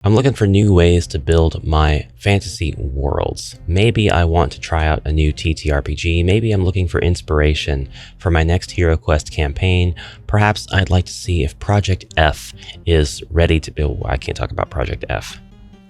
I'm looking for new ways to build my fantasy worlds. Maybe I want to try out a new TTRPG. Maybe I'm looking for inspiration for my next HeroQuest campaign. Perhaps I'd like to see if Project F is ready to build. I can't talk about Project F.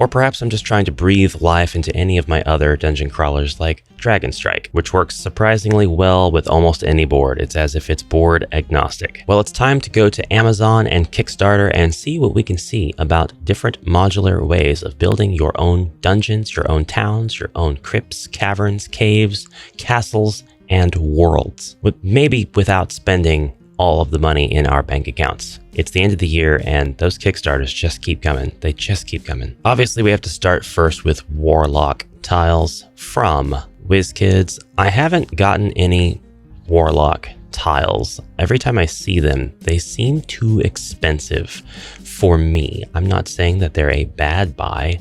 Or perhaps I'm just trying to breathe life into any of my other dungeon crawlers like Dragon Strike, which works surprisingly well with almost any board. It's as if it's board agnostic. Well, it's time to go to Amazon and Kickstarter and see what we can see about different modular ways of building your own dungeons, your own towns, your own crypts, caverns, caves, castles, and worlds. Maybe without spending all of the money in our bank accounts. It's the end of the year and those Kickstarters just keep coming. They just keep coming. Obviously, we have to start first with Warlock tiles from WizKids. I haven't gotten any Warlock tiles. Every time I see them, they seem too expensive for me. I'm not saying that they're a bad buy.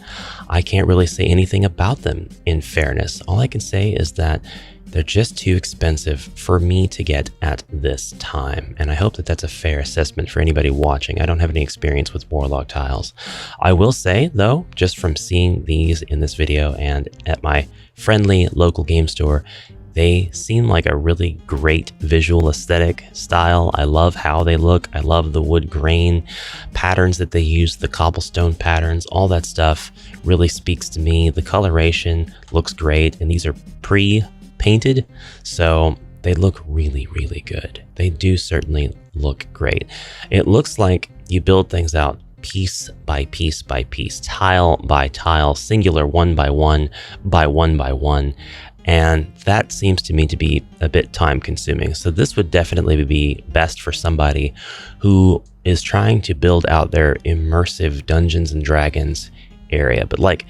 I can't really say anything about them in fairness. All I can say is that they're just too expensive for me to get at this time. And I hope that that's a fair assessment for anybody watching. I don't have any experience with Warlock tiles. I will say, though, just from seeing these in this video and at my friendly local game store, they seem like a really great visual aesthetic style. I love how they look. I love the wood grain patterns that they use, the cobblestone patterns, all that stuff really speaks to me. The coloration looks great, and these are pre-painted, so they look really, really good. They do certainly look great. It looks like you build things out piece by piece by piece, tile by tile, singular one by one by one by one. And that seems to me to be a bit time consuming. So this would definitely be best for somebody who is trying to build out their immersive Dungeons and Dragons area. But like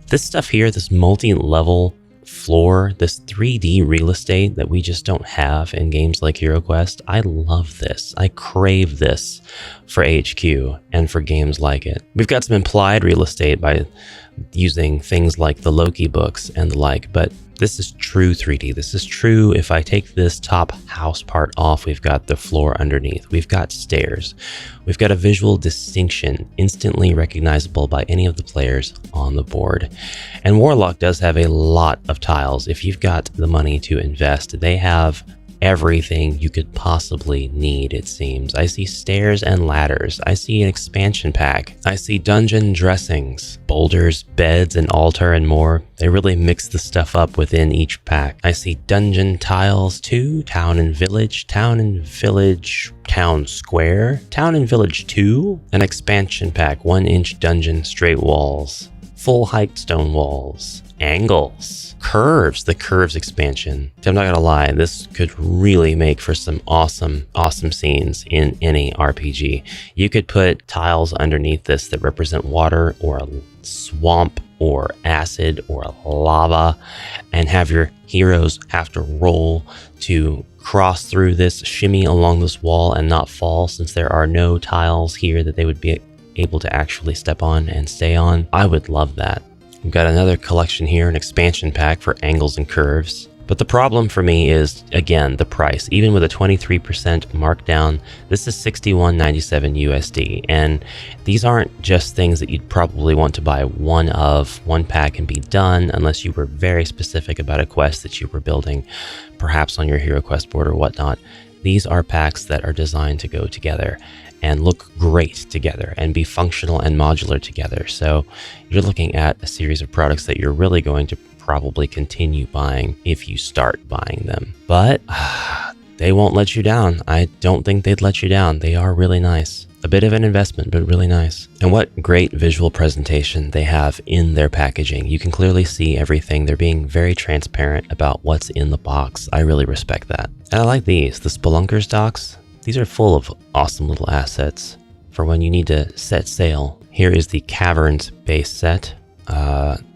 this stuff here, this multi-level floor, this 3D real estate that we just don't have in games like HeroQuest, I love this. I crave this for HQ and for games like it. We've got some implied real estate by using things like the Loki books and the like, but this is true 3D. This is true. If I take this top house part off, we've got the floor underneath. We've got stairs. We've got a visual distinction instantly recognizable by any of the players on the board. And Warlock does have a lot of tiles. If you've got the money to invest, they have everything you could possibly need, it seems. I see stairs and ladders. I see an expansion pack. I see dungeon dressings, boulders, beds, an altar, and more. They really mix the stuff up within each pack. I see dungeon tiles too, town and village, town and village, town square, town and village 2, an expansion pack, 1-inch dungeon straight walls, full height stone walls, angles, curves, the curves expansion. I'm not gonna lie, this could really make for some awesome scenes in any RPG. You could put tiles underneath this that represent water or a swamp or acid or lava and have your heroes have to roll to cross through this, shimmy along this wall and not fall, since there are no tiles here that they would be able to actually step on and stay on. I would love that. We've got another collection here, an expansion pack for angles and curves. But the problem for me is, again, the price. Even with a 23% markdown, this is $61.97 USD. And these aren't just things that you'd probably want to buy one of. One pack and be done, unless you were very specific about a quest that you were building, perhaps on your HeroQuest board or whatnot. These are packs that are designed to go together and look great together and be functional and modular together. So you're looking at a series of products that you're really going to probably continue buying if you start buying them. But they won't let you down. I don't think they'd let you down. They are really nice. A bit of an investment, but really nice. And what great visual presentation they have in their packaging. You can clearly see everything. They're being very transparent about what's in the box. I really respect that. And I like these, the Spelunkers docks. These are full of awesome little assets for when you need to set sail. Here is the Caverns base set.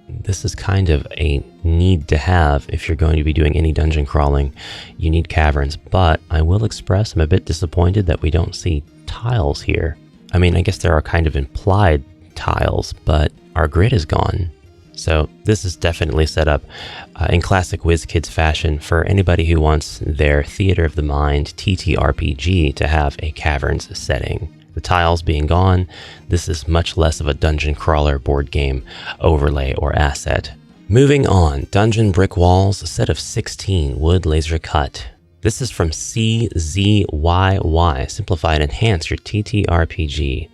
This is kind of a need to have if you're going to be doing any dungeon crawling. You need caverns, but I will express I'm a bit disappointed that we don't see tiles here. I mean, I guess there are kind of implied tiles, but our grid is gone. So this is definitely set up in classic WizKids fashion for anybody who wants their Theater of the Mind TTRPG to have a caverns setting. The tiles being gone, this is much less of a dungeon crawler board game overlay or asset. Moving on, dungeon brick walls, a set of 16 wood laser cut. This is from CZYY, Simplify and Enhance Your TTRPG.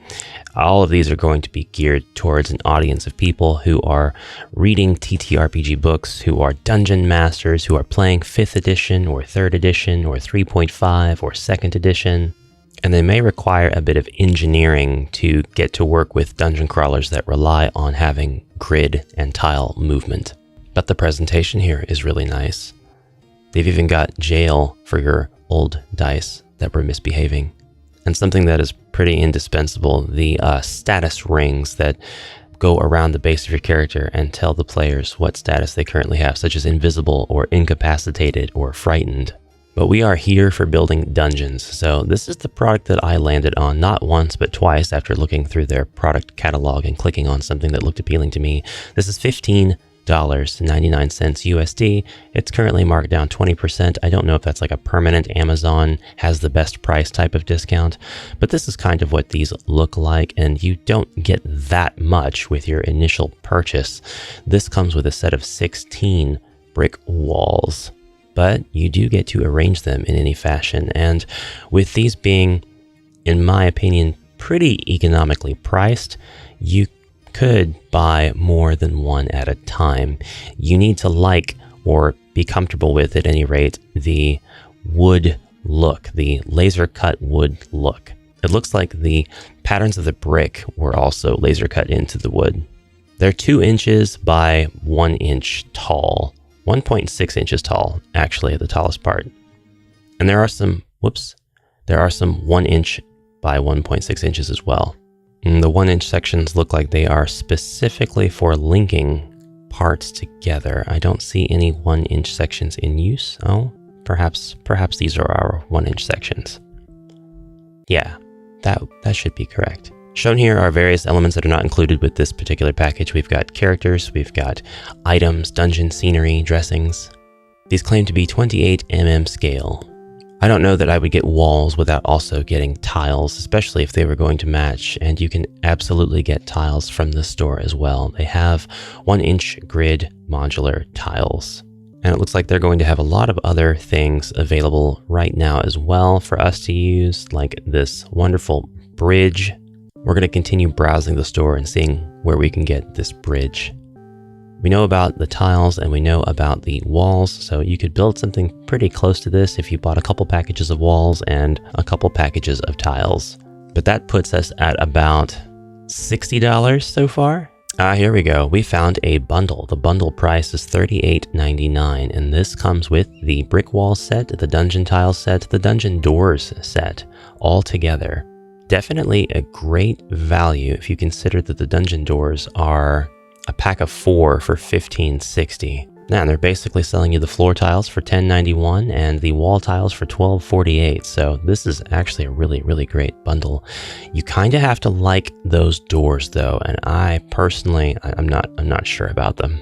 All of these are going to be geared towards an audience of people who are reading TTRPG books, who are dungeon masters, who are playing 5th edition or 3rd edition or 3.5 or 2nd edition. And they may require a bit of engineering to get to work with dungeon crawlers that rely on having grid and tile movement. But the presentation here is really nice. They've even got jail for your old dice that were misbehaving. And something that is pretty indispensable, the status rings that go around the base of your character and tell the players what status they currently have, such as invisible or incapacitated or frightened. But we are here for building dungeons, so this is the product that I landed on not once but twice after looking through their product catalog and clicking on something that looked appealing to me. This is $15.99 USD. It's currently marked down 20%. I don't know if that's like a permanent Amazon has the best price type of discount, but this is kind of what these look like, and you don't get that much with your initial purchase. This comes with a set of 16 brick walls, but you do get to arrange them in any fashion. And with these being, in my opinion, pretty economically priced, you could buy more than one at a time. You need to like or be comfortable with, at any rate, the wood look, the laser cut wood look. It looks like the patterns of the brick were also laser cut into the wood. They're 2 inches by 1 inch tall. 1.6 inches tall, actually, the tallest part. And there are some 1 inch by 1.6 inches as well. And the 1 inch sections look like they are specifically for linking parts together. I don't see any 1 inch sections in use. Oh, perhaps these are our 1 inch sections. Yeah, that should be correct. Shown here are various elements that are not included with this particular package. We've got characters, we've got items, dungeon scenery, dressings. These claim to be 28 mm scale. I don't know that I would get walls without also getting tiles, especially if they were going to match, and you can absolutely get tiles from the store as well. They have 1 inch grid modular tiles. And it looks like they're going to have a lot of other things available right now as well for us to use, like this wonderful bridge. We're going to continue browsing the store and seeing where we can get this bridge. We know about the tiles and we know about the walls, so you could build something pretty close to this if you bought a couple packages of walls and a couple packages of tiles. But that puts us at about $60 so far. Here we go. We found a bundle. The bundle price is $38.99, and this comes with the brick wall set, the dungeon tile set, the dungeon doors set, all together. Definitely a great value if you consider that the dungeon doors are a pack of 4 for $15.60. Now, they're basically selling you the floor tiles for $10.91 and the wall tiles for $12.48. So this is actually a really, really great bundle. You kind of have to like those doors though, and I personally, I'm not sure about them.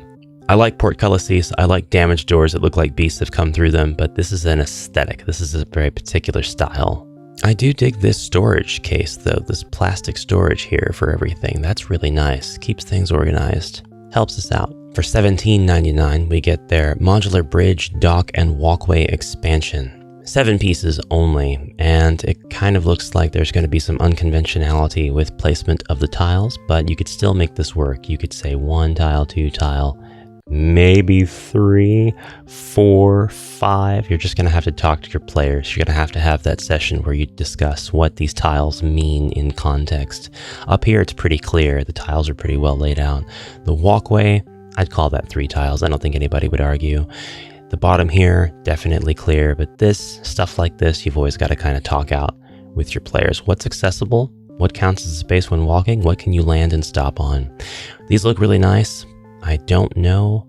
I like portcullises, I like damaged doors that look like beasts have come through them, but this is an aesthetic. This is a very particular style. I do dig this storage case though, this plastic storage here for everything. That's really nice. Keeps things organized. Helps us out. For $17.99, we get their modular bridge, dock, and walkway expansion. 7 pieces only, and it kind of looks like there's going to be some unconventionality with placement of the tiles, but you could still make this work. You could say 1 tile, 2 tile, maybe 3, 4, 5. You're just going to have to talk to your players. You're going to have that session where you discuss what these tiles mean in context. Up here, it's pretty clear. The tiles are pretty well laid out. The walkway, I'd call that 3 tiles. I don't think anybody would argue. The bottom here, definitely clear, but this, stuff like this, you've always got to kind of talk out with your players. What's accessible? What counts as a space when walking? What can you land and stop on? These look really nice. I don't know.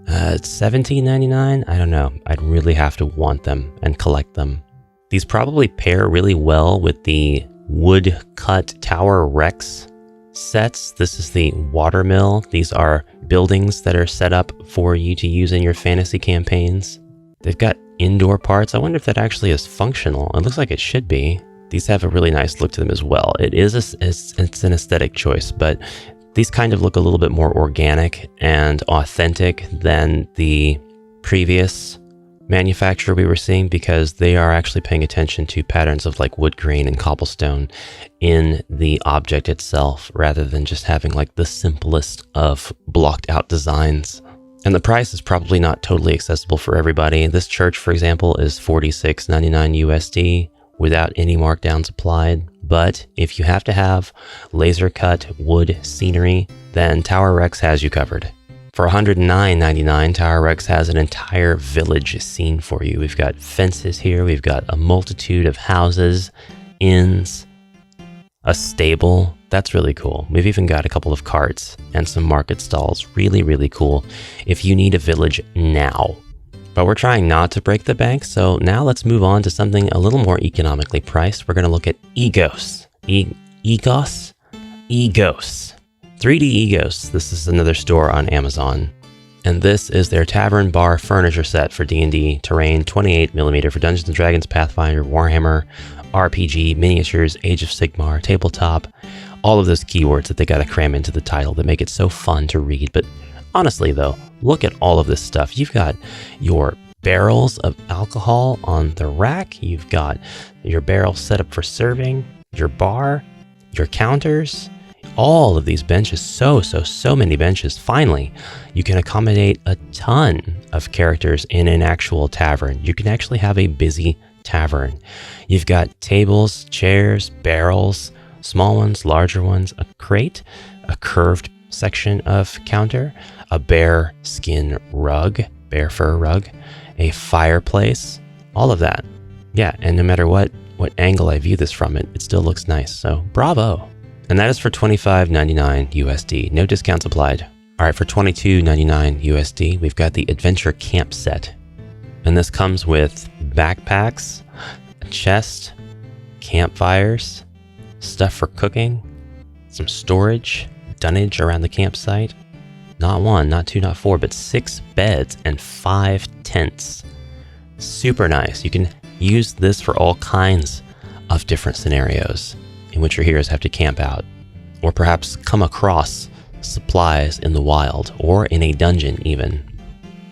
It's $17.99? I don't know. I'd really have to want them and collect them. These probably pair really well with the wood cut tower Rex sets. This is the watermill. These are buildings that are set up for you to use in your fantasy campaigns. They've got indoor parts. I wonder if that actually is functional. It looks like it should be. These have a really nice look to them as well. It's an aesthetic choice, but these kind of look a little bit more organic and authentic than the previous manufacturer we were seeing, because they are actually paying attention to patterns of like wood grain and cobblestone in the object itself, rather than just having like the simplest of blocked out designs. And the price is probably not totally accessible for everybody. This church, for example, is $46.99 USD without any markdowns applied. But if you have to have laser cut wood scenery, then Tower Rex has you covered. For $109.99, Tower Rex has an entire village scene for you. We've got fences here, we've got a multitude of houses, inns, a stable. That's really cool. We've even got a couple of carts and some market stalls. Really, really cool if you need a village now. But we're trying not to break the bank, so now let's move on to something a little more economically priced. We're going to look at Egos. Egos? 3D Egos. This is another store on Amazon. And this is their tavern bar furniture set for D&D, terrain 28mm for Dungeons & Dragons, Pathfinder, Warhammer, RPG, miniatures, Age of Sigmar, tabletop, all of those keywords that they got to cram into the title that make it so fun to read. But honestly though, look at all of this stuff. You've got your barrels of alcohol on the rack. You've got your barrel set up for serving, your bar, your counters, all of these benches, so many benches. Finally, you can accommodate a ton of characters in an actual tavern. You can actually have a busy tavern. You've got tables, chairs, barrels, small ones, larger ones, a crate, a curved section of counter, a bear skin rug, bear fur rug, a fireplace, all of that. Yeah, and no matter what angle I view this from, it still looks nice. So bravo. And that is for $25.99 USD. No discounts applied. All right, for $22.99 USD, we've got the Adventure Camp Set. And this comes with backpacks, a chest, campfires, stuff for cooking, some storage, dunnage around the campsite. Not one, not two, not four, but 6 beds and 5 tents. Super nice. You can use this for all kinds of different scenarios in which your heroes have to camp out, or perhaps come across supplies in the wild, or in a dungeon even.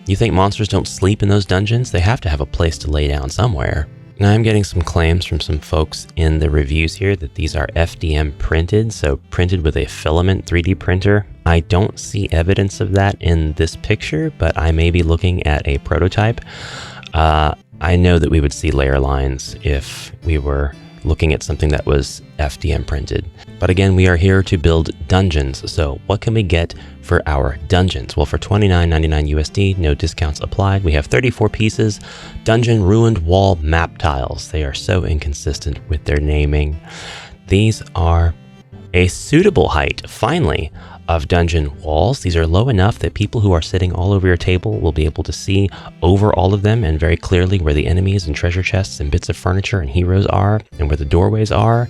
You think monsters don't sleep in those dungeons? They have to have a place to lay down somewhere. Now I'm getting some claims from some folks in the reviews here that these are FDM printed, so printed with a filament 3D printer. I don't see evidence of that in this picture, but I may be looking at a prototype. I know that we would see layer lines if we were looking at something that was FDM printed. But again, we are here to build dungeons. So what can we get for our dungeons? Well, for $29.99 USD, no discounts applied. We have 34 pieces, dungeon ruined wall map tiles. They are so inconsistent with their naming. These are a suitable height, finally, of dungeon walls. These are low enough that people who are sitting all over your table will be able to see over all of them and very clearly where the enemies and treasure chests and bits of furniture and heroes are and where the doorways are,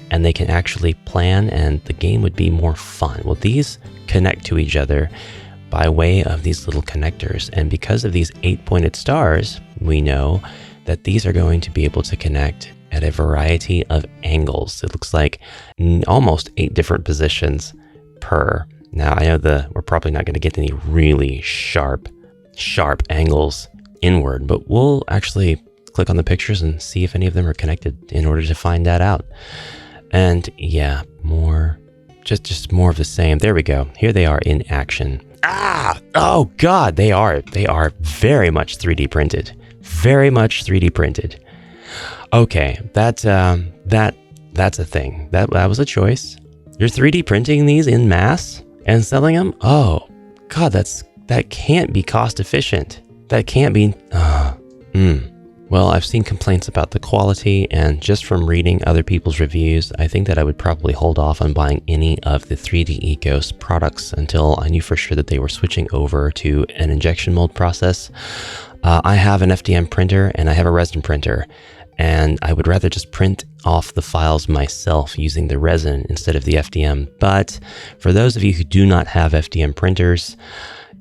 and they can actually plan and the game would be more fun. Well, these connect to each other by way of these little connectors, and because of these 8-pointed stars, we know that these are going to be able to connect at a variety of angles. It looks like almost 8 different positions per. Now I know we're probably not going to get any really sharp angles inward, but we'll actually click on the pictures and see if any of them are connected in order to find that out. And yeah, just more of the same. There we go. Here they are in action. Oh God, they are very much 3D printed. Very much 3D printed. Okay, that's a thing. That was a choice. You're 3D printing these in mass and selling them? Oh, God, that can't be cost efficient. That can't be. Well, I've seen complaints about the quality, and just from reading other people's reviews, I think that I would probably hold off on buying any of the 3D Ecos products until I knew for sure that they were switching over to an injection mold process. I have an FDM printer and I have a resin printer, and I would rather just print off the files myself using the resin instead of the FDM. But for those of you who do not have FDM printers,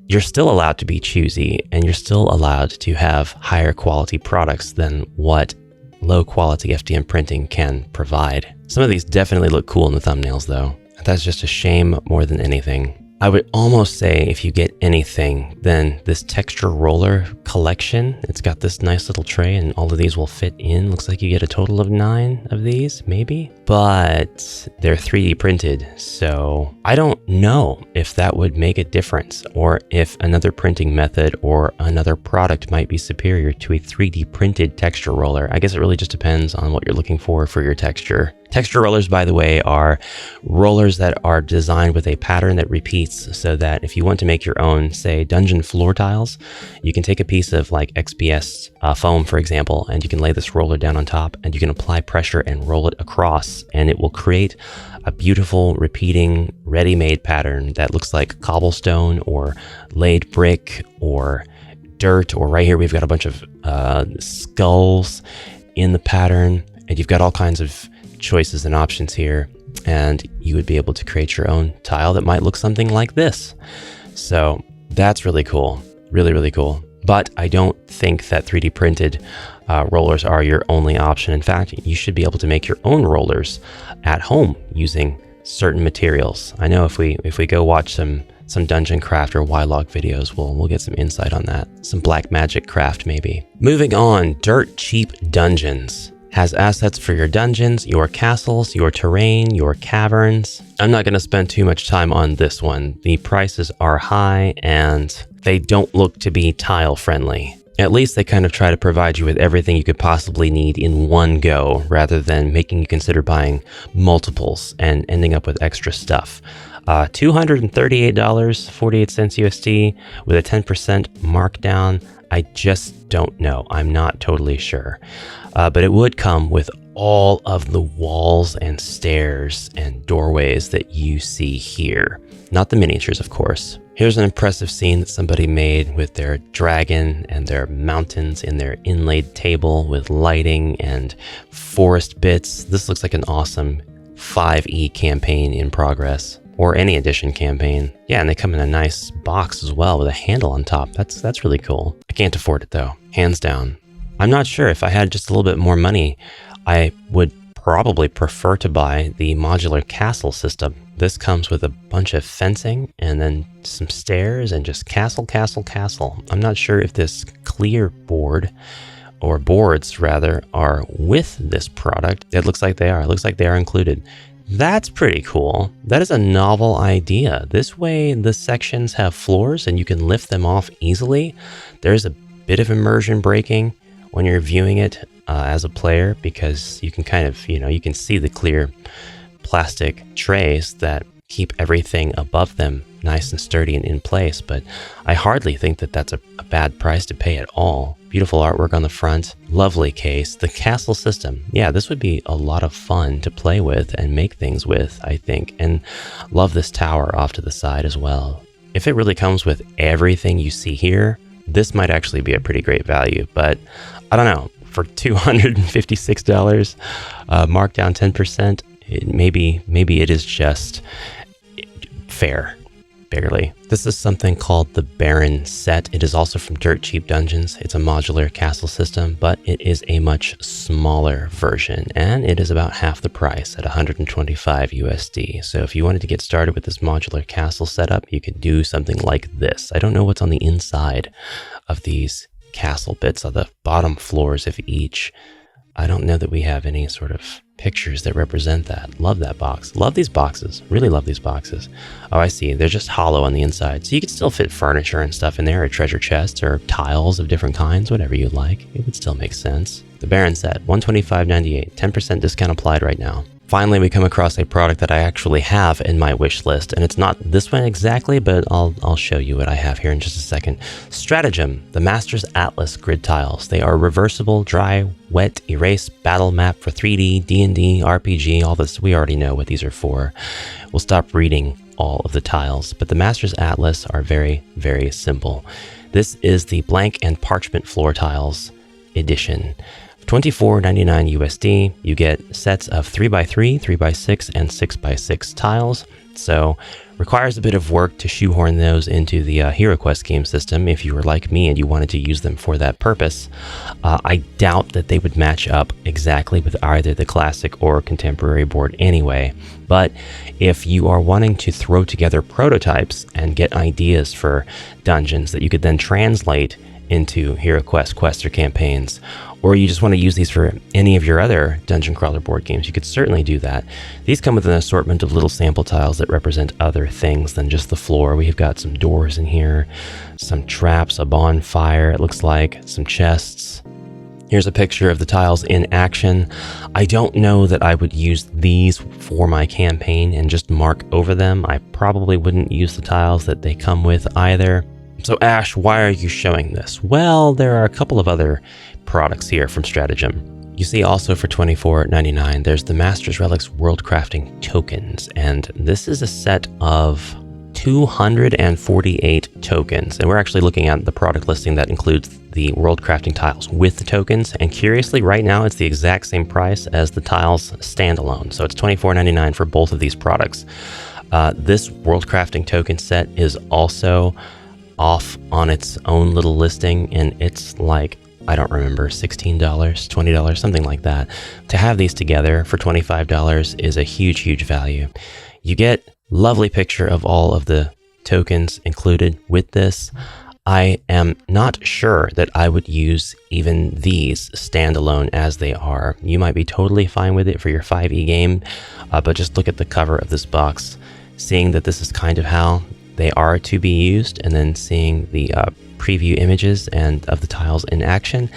you're still allowed to be choosy, and you're still allowed to have higher quality products than what low quality FDM printing can provide. Some of these definitely look cool in the thumbnails though. That's just a shame more than anything. I would almost say if you get anything, then this texture roller collection, it's got this nice little tray and all of these will fit in. Looks like you get a total of 9 of these, maybe, but they're 3D printed. So I don't know if that would make a difference or if another printing method or another product might be superior to a 3D printed texture roller. I guess it really just depends on what you're looking for your texture. Texture rollers, by the way, are rollers that are designed with a pattern that repeats so that if you want to make your own, say, dungeon floor tiles, you can take a piece of like XPS foam, for example, and you can lay this roller down on top and you can apply pressure and roll it across, and it will create a beautiful repeating ready-made pattern that looks like cobblestone or laid brick or dirt, or right here we've got a bunch of skulls in the pattern, and you've got all kinds of choices and options here, and you would be able to create your own tile that might look something like this. So that's really cool, really, really cool. But I don't think that 3D printed rollers are your only option. In fact, you should be able to make your own rollers at home using certain materials. I know if we go watch some dungeon craft or Ylog videos, we'll get some insight on that. Some black magic craft maybe. Moving on, Dirt Cheap Dungeons has assets for your dungeons, your castles, your terrain, your caverns. I'm not going to spend too much time on this one. The prices are high and they don't look to be tile friendly. At least they kind of try to provide you with everything you could possibly need in one go, rather than making you consider buying multiples and ending up with extra stuff. $238.48 USD with a 10% markdown. I just don't know. I'm not totally sure. But it would come with all of the walls and stairs and doorways that you see here. Not the miniatures, of course. Here's an impressive scene that somebody made with their dragon and their mountains in their inlaid table with lighting and forest bits. This looks like an awesome 5e campaign in progress, or any edition campaign. Yeah, and they come in a nice box as well with a handle on top. That's really cool. I can't afford it though, hands down. I'm not sure. If I had just a little bit more money, I would probably prefer to buy the modular castle system. This comes with a bunch of fencing and then some stairs and just castle, castle, castle. I'm not sure if this clear board, or boards rather, are with this product. It looks like they are. It looks like they are included. That's pretty cool. That is a novel idea. This way the sections have floors and you can lift them off easily. There's a bit of immersion breaking when you're viewing it as a player, because you can kind of, you can see the clear plastic trays that keep everything above them nice and sturdy and in place. But I hardly think that that's a bad price to pay at all. Beautiful artwork on the front, lovely case. The castle system, yeah, this would be a lot of fun to play with and make things with, I think. And love this tower off to the side as well. If it really comes with everything you see here, this might actually be a pretty great value, but I don't know, for $256, marked down 10%, maybe it is just fair, barely. This is something called the Baron set. It is also from Dirt Cheap Dungeons. It's a modular castle system, but it is a much smaller version, and it is about half the price at 125 USD. So if you wanted to get started with this modular castle setup, you could do something like this. I don't know what's on the inside of these castle bits, on the bottom floors of each. I don't know that we have any sort of pictures that represent that. Love that box. Love these boxes. Really love these boxes. Oh, I see. They're just hollow on the inside. So you could still fit furniture and stuff in there, or treasure chests, or tiles of different kinds, whatever you like. It would still make sense. The Baron set, $125.98. 10% discount applied right now. Finally, we come across a product that I actually have in my wish list, and it's not this one exactly, but I'll show you what I have here in just a second. Stratagem, the Master's Atlas grid tiles. They are reversible, dry, wet, erase, battle map for 3D, D&D, RPG, all this. We already know what these are for. We'll stop reading all of the tiles, but the Master's Atlas are very, very simple. This is the blank and parchment floor tiles edition. $24.99 USD. You get sets of 3x3, 3x6, and 6x6 tiles. So Requires a bit of work to shoehorn those into the HeroQuest game system if you were like me and you wanted to use them for that purpose. I doubt that they would match up exactly with either the classic or contemporary board anyway, but if you are wanting to throw together prototypes and get ideas for dungeons that you could then translate into HeroQuest quests or campaigns, or you just want to use these for any of your other dungeon crawler board games, you could certainly do that. These come with an assortment of little sample tiles that represent other things than just the floor. We've got some doors in here, some traps, a bonfire, it looks like, some chests. Here's a picture of the tiles in action. I don't know that I would use these for my campaign and just mark over them. I probably wouldn't use the tiles that they come with either. So Ash, why are you showing this? Well, there are a couple of other products here from Stratagem. You see also for $24.99, there's the Master's Relics World Crafting Tokens, and this is a set of 248 tokens, and we're actually looking at the product listing that includes the World Crafting tiles with the tokens, and curiously, right now it's the exact same price as the tiles standalone, so it's $24.99 for both of these products. This World Crafting token set is also off on its own little listing, and it's like, I don't remember, $16, $20, something like that. To have these together for $25 is a huge value. You get lovely picture of all of the tokens included with this. I am not sure that I would use even these standalone as they are. You might be totally fine with it for your 5e game, but just look at the cover of this box, seeing that this is kind of how they are to be used, and then seeing the preview images and of the tiles in action.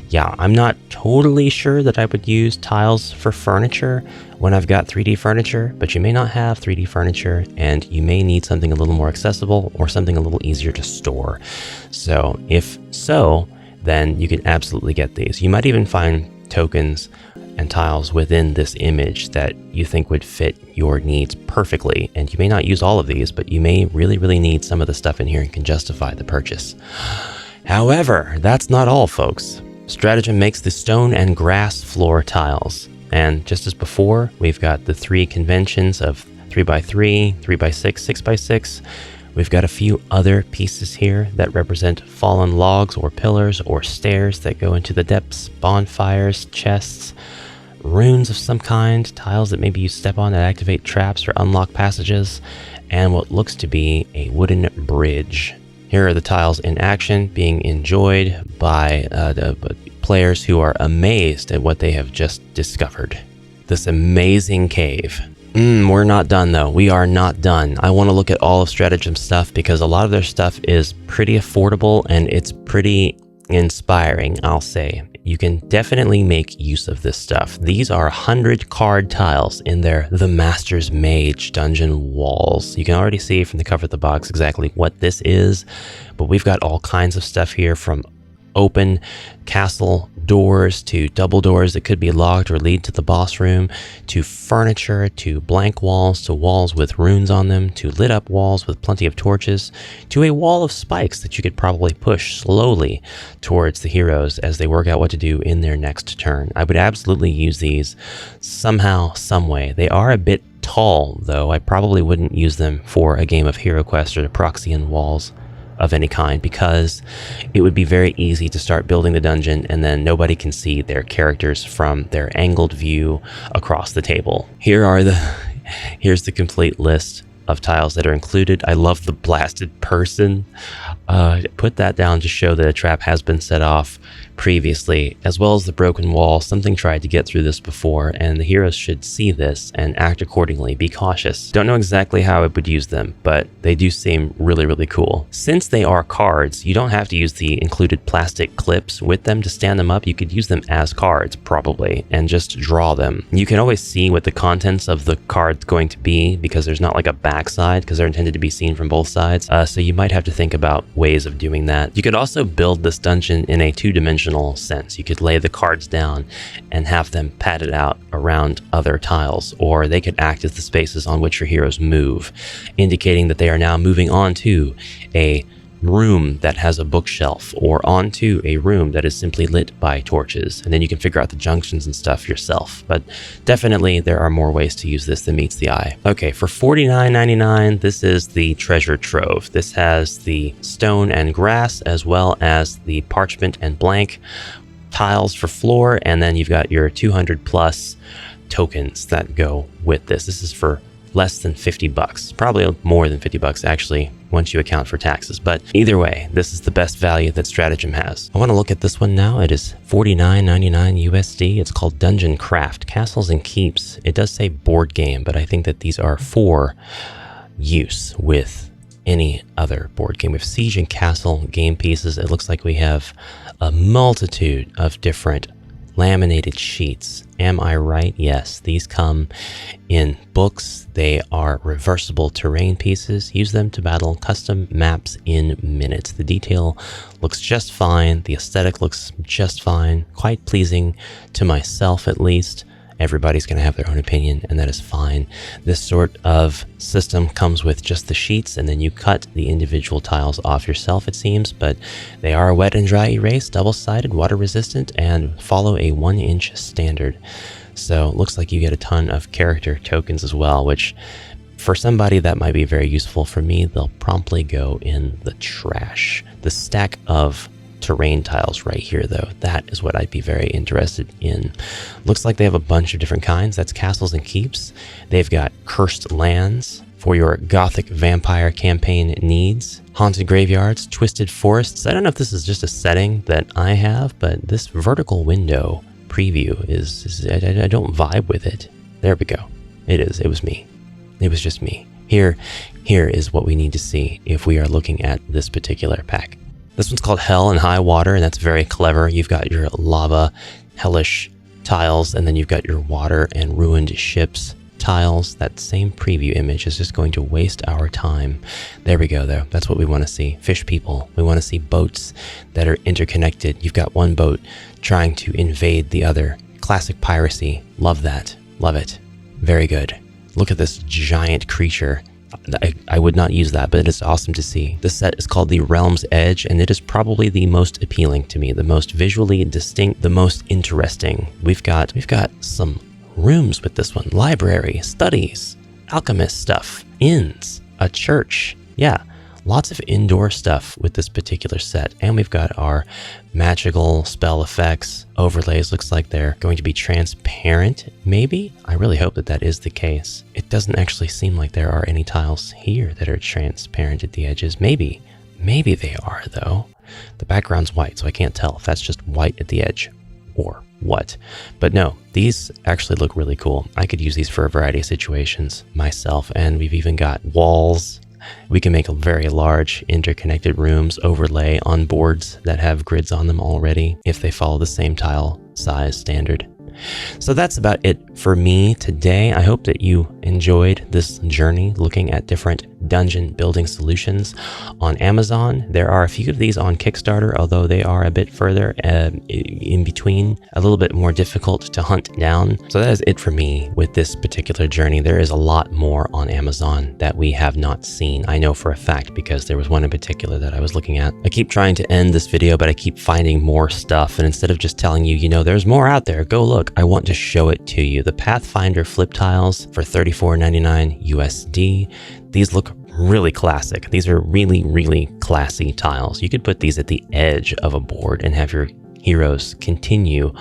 Yeah, I'm not totally sure that I would use tiles for furniture when I've got 3D furniture, but you may not have 3D furniture and you may need something a little more accessible or something a little easier to store. So if so, then you can absolutely get these. You might even find tokens and tiles within this image that you think would fit your needs perfectly. And you may not use all of these, but you may really need some of the stuff in here and can justify the purchase. However, that's not all, folks. Stratagem makes the stone and grass floor tiles. And just as before, we've got the three conventions of 3x3, 3x6, 6x6. We've got a few other pieces here that represent fallen logs or pillars or stairs that go into the depths, bonfires, chests, runes of some kind, tiles that maybe you step on that activate traps or unlock passages, and what looks to be a wooden bridge. Here are the tiles in action being enjoyed by the players who are amazed at what they have just discovered. This amazing cave. We're not done though. We are not done. I want to look at all of Stratagem's stuff because a lot of their stuff is pretty affordable and it's pretty inspiring, I'll say. You can definitely make use of this stuff. These are 100 card tiles in their The Master's Mage dungeon walls. You can already see from the cover of the box exactly what this is, but we've got all kinds of stuff here, from open castle doors to double doors that could be locked or lead to the boss room, to furniture, to blank walls, to walls with runes on them, to lit up walls with plenty of torches, to a wall of spikes that you could probably push slowly towards the heroes as they work out what to do in their next turn. I would absolutely use these somehow, some way. They are a bit tall though. I probably wouldn't use them for a game of HeroQuest or the Proxian walls of any kind, because it would be very easy to start building the dungeon and then nobody can see their characters from their angled view across the table. Here's the complete list of tiles that are included. I love the blasted person. Put that down to show that a trap has been set off previously, as well as the broken wall. Something tried to get through this before, and the heroes should see this and act accordingly. Be cautious. Don't know exactly how I would use them, but they do seem really cool. Since they are cards, you don't have to use the included plastic clips with them to stand them up. You could use them as cards, probably, and just draw them. You can always see what the contents of the card's going to be, because there's not like a backside, because they're intended to be seen from both sides. So you might have to think about ways of doing that. You could also build this dungeon in a two-dimensional sense. You could lay the cards down and have them padded out around other tiles, or they could act as the spaces on which your heroes move, indicating that they are now moving on to a room that has a bookshelf or onto a room that is simply lit by torches. And then you can figure out the junctions and stuff yourself. But definitely there are more ways to use this than meets the eye. Okay, for $49.99, this is the treasure trove. This has the stone and grass as well as the parchment and blank tiles for floor. And then you've got your 200 plus tokens that go with this. This is for less than 50 bucks, probably more than 50 bucks actually, once you account for taxes. But either way, this is the best value that Stratagem has. I want to look at this one now. It is $49.99 USD. It's called Dungeon Craft, Castles and Keeps. It does say board game, but I think that these are for use with any other board game. We have Siege and Castle game pieces. It looks like we have a multitude of different laminated sheets. Am I right? Yes, these come in books. They are reversible terrain pieces. Use them to battle custom maps in minutes. The detail looks just fine. The aesthetic looks just fine. Quite pleasing to myself, at least. Everybody's going to have their own opinion, and that is fine. This sort of system comes with just the sheets, and then you cut the individual tiles off yourself, it seems, but they are wet and dry erase, double-sided, water-resistant, and follow a 1-inch standard. So it looks like you get a ton of character tokens as well, which for somebody that might be very useful. For me, they'll promptly go in the trash. The stack of terrain tiles right here, though, that is what I'd be very interested in. Looks like they have a bunch of different kinds. That's Castles and Keeps. They've got Cursed Lands for your Gothic vampire campaign needs. Haunted Graveyards, Twisted Forests. I don't know if this is just a setting that I have, but this vertical window preview I don't vibe with it. There we go. It is. It was me. It was just me. Here is what we need to see if we are looking at this particular pack. This one's called Hell and High Water, and that's very clever. You've got your lava, hellish tiles, and then you've got your water and ruined ships tiles. That same preview image is just going to waste our time. There we go, though. That's what we want to see. Fish people. We want to see boats that are interconnected. You've got one boat trying to invade the other. Classic piracy. Love that. Love it. Very good. Look at this giant creature. I would not use that, but it is awesome to see. This set is called the Realm's Edge, and it is probably the most appealing to me, the most visually distinct, the most interesting. We've got some rooms with this one. Library, studies, alchemist stuff, inns, a church. Yeah, lots of indoor stuff with this particular set. And we've got our magical spell effects, overlays. Looks like they're going to be transparent, maybe? I really hope that that is the case. It doesn't actually seem like there are any tiles here that are transparent at the edges. Maybe they are, though. The background's white, so I can't tell if that's just white at the edge or what. But no, these actually look really cool. I could use these for a variety of situations myself, and we've even got walls. We can make very large interconnected rooms overlay on boards that have grids on them already if they follow the same tile size standard. So that's about it for me today. I hope that you enjoyed this journey looking at different dungeon building solutions on Amazon. There are a few of these on Kickstarter, although they are a bit further in between, a little bit more difficult to hunt down. So that is it for me with this particular journey. There is a lot more on Amazon that we have not seen. I know for a fact because there was one in particular that I was looking at. I keep trying to end this video, but I keep finding more stuff. And instead of just telling you, there's more out there, go look, I want to show it to you. The Pathfinder flip tiles for $34.99 USD. These look really classic. These are really, really classy tiles. You could put these at the edge of a board and have your heroes continue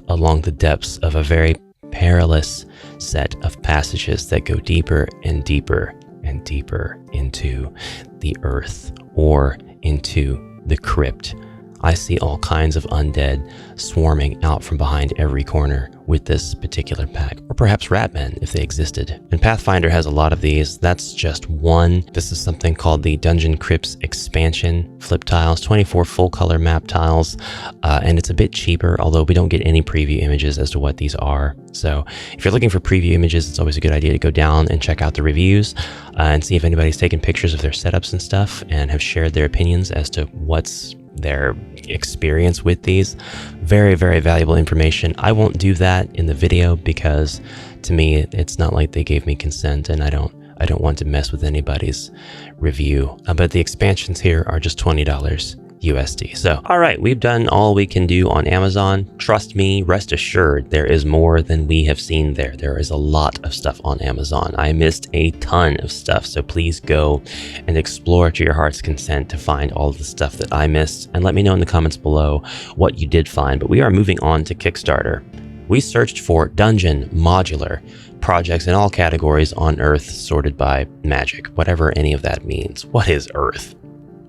along the depths of a very perilous set of passages that go deeper and deeper and deeper into the earth or into the crypt. I see all kinds of undead swarming out from behind every corner with this particular pack, or perhaps ratmen if they existed. And Pathfinder has a lot of these. That's just one. This is something called the Dungeon Crypts expansion flip tiles, 24 full color map tiles, and it's a bit cheaper, although we don't get any preview images as to what these are. So if you're looking for preview images, it's always a good idea to go down and check out the reviews and see if anybody's taken pictures of their setups and stuff and have shared their opinions as to what's their experience with these. Very, very valuable information. I won't do that in the video because to me, it's not like they gave me consent, and I don't I don't want to mess with anybody's review. But the expansions here are just $20 USD. So, all right, we've done all we can do on Amazon. Trust me, rest assured, there is more than we have seen there. There is a lot of stuff on Amazon. I missed a ton of stuff, so please go and explore to your heart's content to find all of the stuff that I missed, and let me know in the comments below what you did find. But we are moving on to Kickstarter. We searched for dungeon modular projects in all categories on Earth, sorted by magic, whatever any of that means. What is Earth?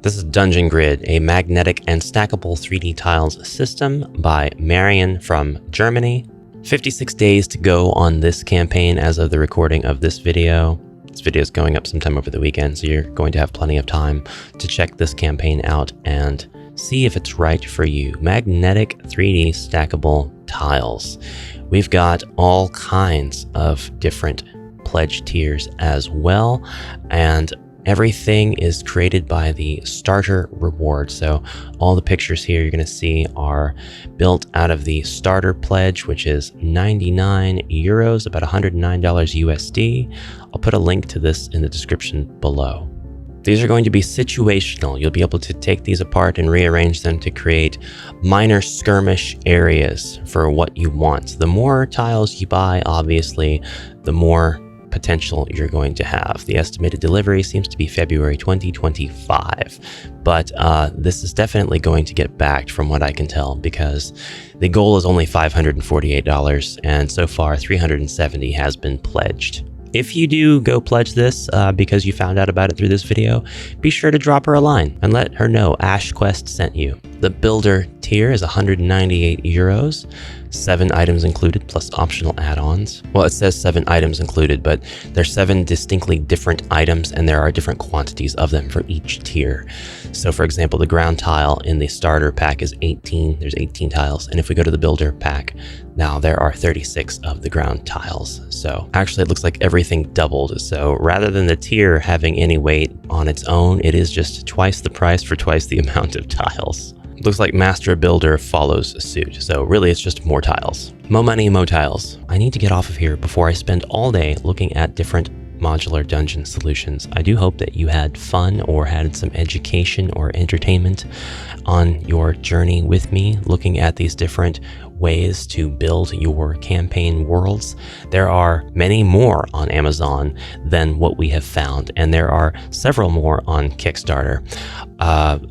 This is Dungeon Grid, a magnetic and stackable 3D tiles system by Marion from Germany. 56 days to go on this campaign as of the recording of this video. This video is going up sometime over the weekend, so you're going to have plenty of time to check this campaign out and see if it's right for you. Magnetic 3D stackable tiles. We've got all kinds of different pledge tiers as well, and everything is created by the starter reward. So all the pictures here you're going to see are built out of the starter pledge, which is 99 euros, about $109 USD. I'll put a link to this in the description below. These are going to be situational. You'll be able to take these apart and rearrange them to create minor skirmish areas for what you want. The more tiles you buy, obviously, the more potential you're going to have. The estimated delivery seems to be February 2025, but this is definitely going to get backed from what I can tell, because the goal is only $548, and so far $370 has been pledged. If you do go pledge this because you found out about it through this video, be sure to drop her a line and let her know AshQuest sent you. The builder tier is 198 euros, 7 items included plus optional add-ons. Well, it says 7 items included, but there's 7 distinctly different items, and there are different quantities of them for each tier. So for example, the ground tile in the starter pack is 18. There's 18 tiles. And if we go to the builder pack, now there are 36 of the ground tiles. So actually it looks like everything doubled. So rather than the tier having any weight on its own, it is just twice the price for twice the amount of tiles. Looks like Master Builder follows suit, so really it's just more tiles. Mo money, mo tiles. I need to get off of here before I spend all day looking at different modular dungeon solutions. I do hope that you had fun or had some education or entertainment on your journey with me, looking at these different ways to build your campaign worlds. There are many more on Amazon than what we have found, and there are several more on Kickstarter.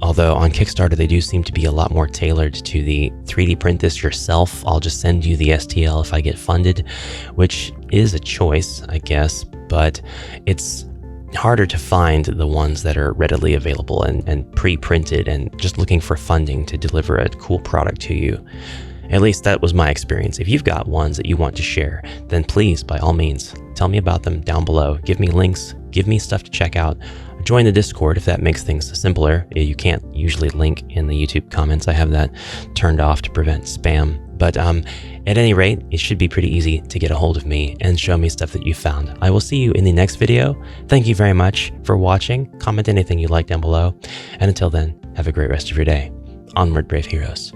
Although on Kickstarter they do seem to be a lot more tailored to the 3D print this yourself. I'll just send you the STL if I get funded, which is a choice, I guess, but it's harder to find the ones that are readily available and pre-printed and just looking for funding to deliver a cool product to you. At least that was my experience. If you've got ones that you want to share, then please, by all means, tell me about them down below. Give me links, give me stuff to check out. Join the Discord if that makes things simpler. You can't usually link in the YouTube comments. I have that turned off to prevent spam. But at any rate, it should be pretty easy to get a hold of me and show me stuff that you found. I will see you in the next video. Thank you very much for watching. Comment anything you like down below. And until then, have a great rest of your day. Onward, brave heroes.